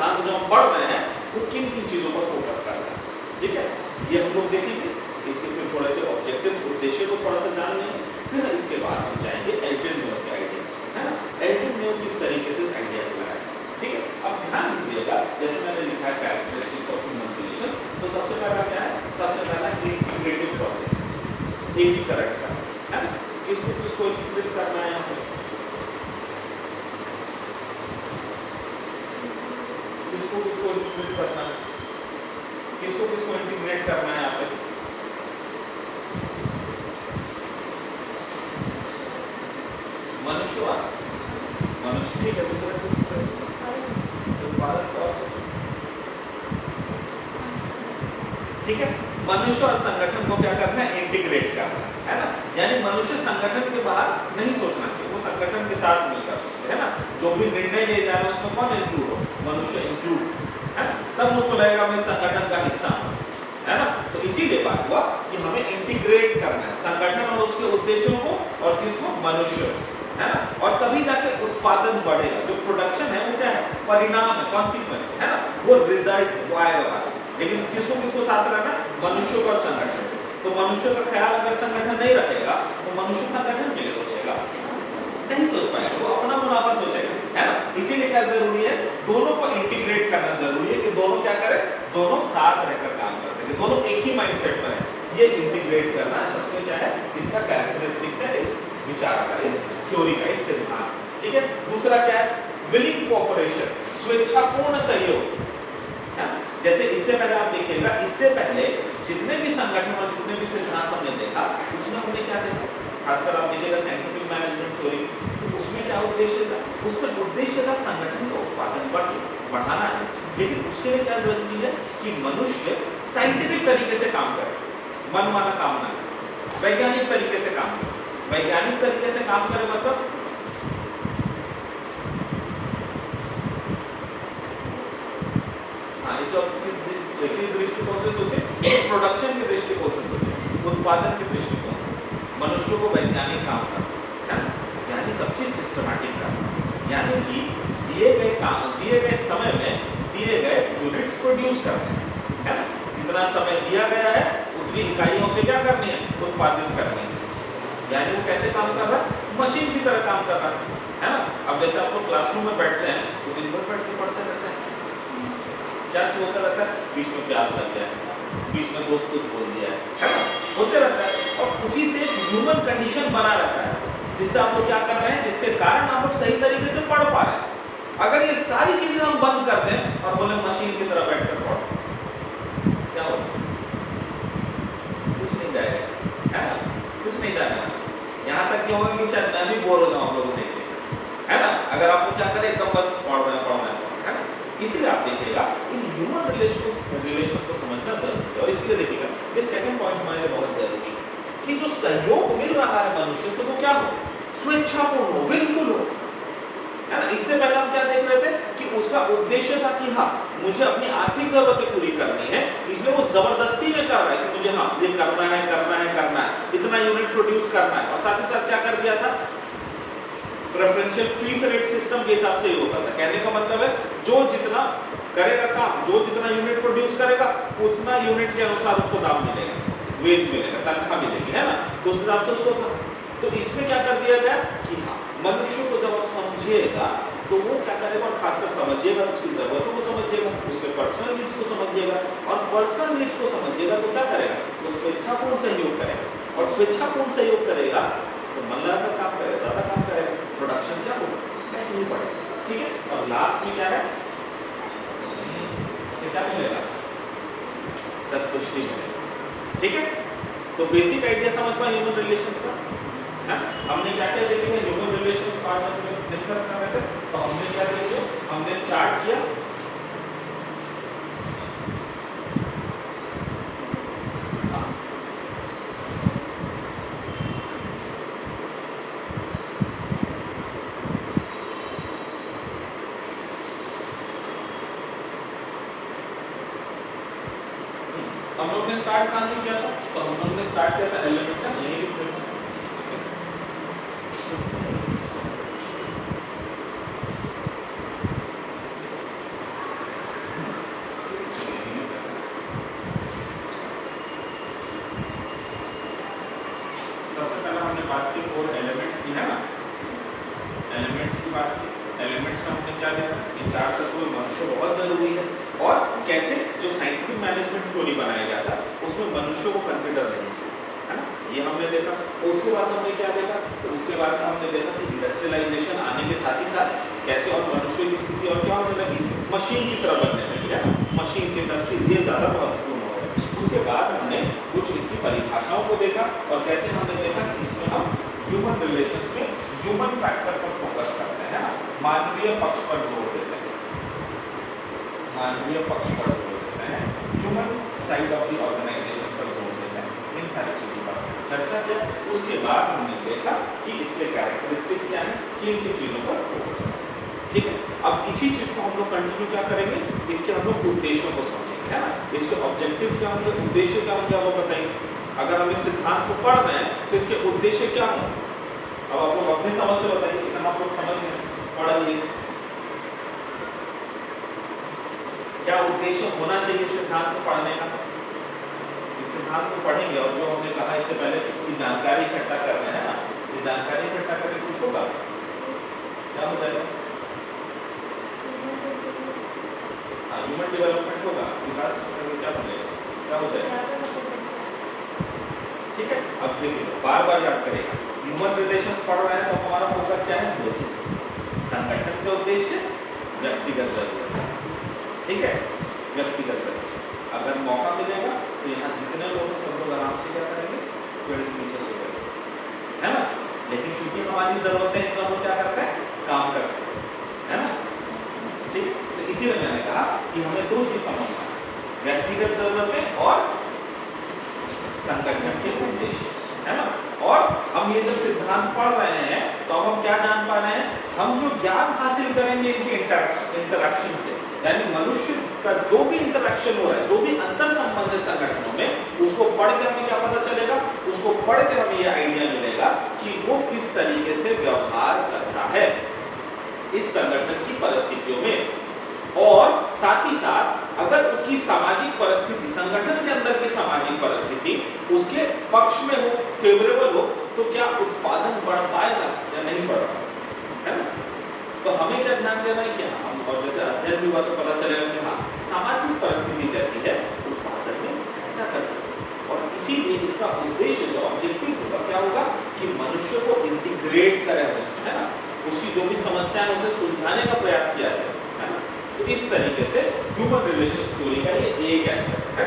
सिद्धांत जो हम पढ़ रहे हैं वो किन किन चीजों पर फोकस कर रहे हैं, ठीक है। ये हम लोग देखेंगे, इसके फिर थोड़े से ऑब्जेक्टिव्स, उद्देश्य को थोड़ा सा जान लेंगे, फिर इसके बाद हम जाएंगे एल्टन मेयो के आइडियाज, है ना। एल्टन मेयो किस तरीके से इस आइडिया को लाया, ठीक है। अब ध्यान दीजिएगा, जैसे मैंने लिखा है कैरेक्टरिस्टिक्स ऑफ ह्यूमन रिलेशंस, तो सबसे पहला क्या है, सबसे पहला इंटीग्रेटिव प्रोसेस, एकीकरण का, है ना। किसको किसको एकीकृत करना है यहाँ पे, किसको किसको इंटीग्रेट करना है, किसको किसको इंटीग्रेट करना है यहाँ पे, मनुष्य मनुष्य है, दूसरे उत्पादक और ठीक है। मनुष्य और संगठन को क्या करना है, इंटीग्रेट करना है ना। यानी मनुष्य संगठन के बाहर नहीं सोचना चाहिए, वो संगठन के साथ मिलकर सोचे, है ना। जो भी निर्णय लिए जा रहे हैं उसमें कौन इंक्लूड हो, मनुष्य इंक्लूड, है ना। तब उसको लगेगा मैं संगठन का हिस्सा हूं, है ना। तो इसीलिए बात हुआ कि हमें इंटीग्रेट करना है संगठन और उसके उद्देश्यों को, और किसको, मनुष्य, है ना। और तभी जाके उत्पादन बढ़ेगा, जो प्रोडक्शन है वो क्या है, परिणाम है, कॉन्सिक्वेंस है ना, वो रिजल्ट वो आएगा। लेकिन किसको किसको साथ रखना, मनुष्य और संगठन। तो मनुष्य का ख्याल अगर संगठन नहीं रखेगा तो मनुष्य संगठन के लिए सोचेगा, नहीं सोच पाएगा, वो अपना मुनाफा सोचेगा, है ना। इसीलिए क्या जरूरी है, दोनों को इंटीग्रेट करना जरूरी है, कि दोनों क्या करें, दोनों साथ रहकर काम कर सके, दोनों एक ही माइंडसेट पर है। ये इंटीग्रेट करना सबसे क्या है, इसका कैरेक्टरिस्टिक्स है, इस विचार का, इस थ्योरी का, इस सिद्धांत, ठीक है। दूसरा क्या है, विलिंग कोऑपरेशन, स्वेच्छापूर्ण सहयोग। जैसे इससे पहले आप देखिएगा, इससे पहले जितने भी संगठन और जितने भी सिद्धांत हमने देखा, उसमें हमने क्या देखा, खासकर आप देखिएगा साइंटिफिक मैनेजमेंट थ्योरी, तो उसमें क्या उद्देश्य था, उसका उद्देश्य था संगठन का उत्पादन बढ़ाना है। लेकिन उसके लिए क्या जरूरी है कि मनुष्य साइंटिफिक तरीके से काम करे, मनमाना काम ना करे, वैज्ञानिक तरीके से काम करे। वैज्ञानिक तरीके से काम करे मतलब किस दृष्टिकोण से सोचे, प्रोडक्शन के दृष्टिकोण से सोचे, उत्पादन के दृष्टिकोण से, मनुष्यों को वैज्ञानिक काम करना, है ना। यानी सब चीज सिस्टमैटिक करना, यानी कि दिए गए काम, दिए गए समय में दिए गए यूनिट्स प्रोड्यूस करने, है ना। जितना समय दिया गया है उतनी इकाइयों से क्या करनी है, उत्पादित करनी है। यानी वो कैसे काम कर रहा है, मशीन की तरह काम कर रहा है ना। अब जैसे आप लोग क्लासरूम में बैठते हैं तो दिन भर बैठ के पढ़ते रहते हैं, क्या होता रहता है, बीच में प्यास लग गया है, बीच में दोस्त कुछ बोल दिया है ना, होते रहता है। और उसी से ह्यूमन कंडीशन बना रहता है, जिससे आप लोग क्या कर रहे हैं, जिसके कारण आप लोग सही तरीके से पढ़ पा रहे हैं। अगर ये सारी चीजें हम बंद कर दें और बोले मशीन की तरह बैठकर पढ़ो, क्या होगा, कुछ नहीं जाएगा, है ना, कुछ नहीं जाएगा। यहाँ तक क्या होगा कि शायद मैं भी बोर हो जाऊँ आप लोगों देख के, है ना। अगर आप लोग क्या करें, एकदम बस पढ़ना है ना। इसीलिए आप देखिएगा इन ह्यूमन रिलेशन को समझना जरूरी है। और इसलिए देखिएगा ये सेकंड पॉइंट हमारे लिए बहुत जरूरी है कि जो सहयोग मिल रहा है मनुष्य से वो क्या हो, स्वेच्छापूर्ण हो, विलफुल हो, है ना। इससे पहले हम क्या देख रहे थे कि उसका उद्देश्य था कि हाँ मुझे अपनी आर्थिक जरूरतें पूरी करनी है, इसलिए वो जबरदस्ती में कर रहा है कि मुझे हाँ ये करना है, इतना यूनिट प्रोड्यूस करना है। और साथ ही साथ क्या कर दिया था, प्रेफरेंशियल पीस रेट सिस्टम के हिसाब से ही होता था। कहने का मतलब है जो जितना करेगा काम, जो जितना यूनिट प्रोड्यूस करेगा उतना यूनिट के अनुसार उसको दाम मिलेगा, वेज मिलेगा, तनख्वाह मिलेगी, है ना। तो उस हिसाब से उसको था। तो इसमें क्या कर दिया गया कि हाँ मनुष्य को जब आप समझिएगा तो वो क्या करेगा, और खासकर समझिएगा, उसकी जरूरतों को समझिएगा, उसके पर्सनल नीड्स को समझिएगा, और पर्सनल नीड्स को समझिएगा तो क्या करेगा, वो स्वेच्छापूर्ण सहयोग करेगा। और स्वेच्छापूर्ण सहयोग करेगा तो मन लगाकर काम करेगा, ज्यादा काम करेगा, प्रोडक्शन क्या होगा, ऐसे नहीं पड़ेगा, ठीक है। और लास्ट में क्या है, उसे क्या मिलेगा, संतुष्टि मिलेगा, ठीक है। तो बेसिक आइडिया समझ पाए ह्यूमन रिलेशंस का, है। हमने क्या क्या देखे हैं ह्यूमन रिलेशंस पार्ट में डिस्कस कर रहे थे। तो हमने क्या देखे, हमने स्टार्ट किया हम लोग ने स्टार्ट कहां से किया था, तो हम लोग ने स्टार्ट किया था एलिमेंट से, यही लिख देते हैं। की बात की, एलिमेंट्स में हमने क्या देखा कि 4 तत्वों में मनुष्य बहुत जरूरी है, और कैसे जो साइंटिफिक मैनेजमेंट थ्योरी बनाया गया था उसमें मनुष्य को कंसिडर नहीं किया, है ना, ये हमने देखा। उसके बाद हमने क्या देखा, तो उसके बाद हमने देखा कि इंडस्ट्रियलाइजेशन आने के साथ ही साथ कैसे और मनुष्य की स्थिति और क्या होने लगी, मशीन की तरफ बनने लगी, है ना, मशीन से इंडस्ट्रीज ये ज़्यादा महत्वपूर्ण हो गए। उसके बाद हमने कुछ इसकी परिभाषाओं को देखा और कैसे हमने देखा कि इसमें हम ह्यूमन रिलेशंस में ह्यूमन फैक्टर पर फोकस करते हैं, मानवीय पक्ष पर जोर देते हैं, मानवीय पक्ष पर जोर देते हैं, human side of the organization पर जोर देते हैं, इन सारी चीज़ों पर चर्चा किया। उसके बाद हमने देखा कि इसके कैरेक्टरिस्टिक्स क्या हैं, किन किन चीज़ों पर फोकस करें, ठीक है। अब इसी चीज़ को हम लोग कंटिन्यू क्या करेंगे, इसके हम लोग उद्देश्यों को समझेंगे, है ना, इसके ऑब्जेक्टिव्स क्या होंगे, उद्देश्य क्या होंगे, वो बताएंगे। अगर हम इस सिद्धांत को पढ़ रहे हैं तो इसके उद्देश्य क्या होंगे, अब आप लोग अपनी समझ से बताइए, इतना आप लोग समझ गए, पढ़ लिए, क्या उद्देश्य होना चाहिए सिद्धांत को पढ़ने का। इस सिद्धांत को पढ़ेंगे और जो हमने कहा इससे पहले कि जानकारी इकट्ठा करना है ना, ये जानकारी इकट्ठा करके कुछ होगा, क्या हो जाएगा, हाँ, ह्यूमन डेवलपमेंट होगा, विकास क्या बनेगा, क्या हो जाएगा, ठीक है। अब देखिए बार बार याद करेगा, ह्यूमन रिलेशंस पढ़ रहे हैं तो हमारा फोकस क्या है, दो चीज, संगठन का उद्देश्य, व्यक्तिगत जरूरत, ठीक है, व्यक्तिगत जरूरत। अगर मौका मिलेगा तो यहाँ जितने लोग सब लोग आराम से क्या करेंगे, पेड़ के नीचे सो जाएंगे, है ना, लेकिन क्योंकि हमारी जरूरत है इसलिए हम क्या करते हैं, काम करते हैं, है ना, ठीक है। तो इसीलिए मैंने कहा कि हमें दो चीज समझना है, व्यक्तिगत जरूरतें और संगठन के उद्देश्य, है ना। और हम ये जब सिद्धांत पढ़ रहे हैं तो अब हम क्या जान पा रहे हैं, हम जो ज्ञान हासिल करेंगे इनके इंटरैक्शन से, यानी मनुष्य का जो भी इंटरैक्शन हो रहा है, जो भी अंतर संबंध है संगठनों में, उसको पढ़ के हमें क्या पता चलेगा, उसको पढ़ के हमें ये आइडिया मिलेगा कि वो किस तरीके से व्यवहार कर रहा है इस संगठन की परिस्थितियों में, और साथ ही साथ अगर उसकी सामाजिक परिस्थिति, संगठन के अंदर की सामाजिक परिस्थिति उसके पक्ष में हो, फेवरेबल हो, तो क्या उत्पादन बढ़ पाएगा या नहीं बढ़ पाएगा, है ना। तो हमें क्या ध्यान देना है कि हम, और जैसे अध्ययन भी हुआ तो पता चलेगा कि हाँ, सामाजिक परिस्थिति जैसी है उत्पादन में सहायता करती है, और इसीलिए इसका उद्देश्य जो ऑब्जेक्टिव होगा क्या होगा कि मनुष्य को इंटीग्रेट करें उसमें, है ना, उसकी जो भी समस्याएं उसे सुलझाने का प्रयास किया जाए, है ना। तो इस तरीके से ह्यूमन रिलेशंस थ्योरी का ये एक एस्पेक्ट है।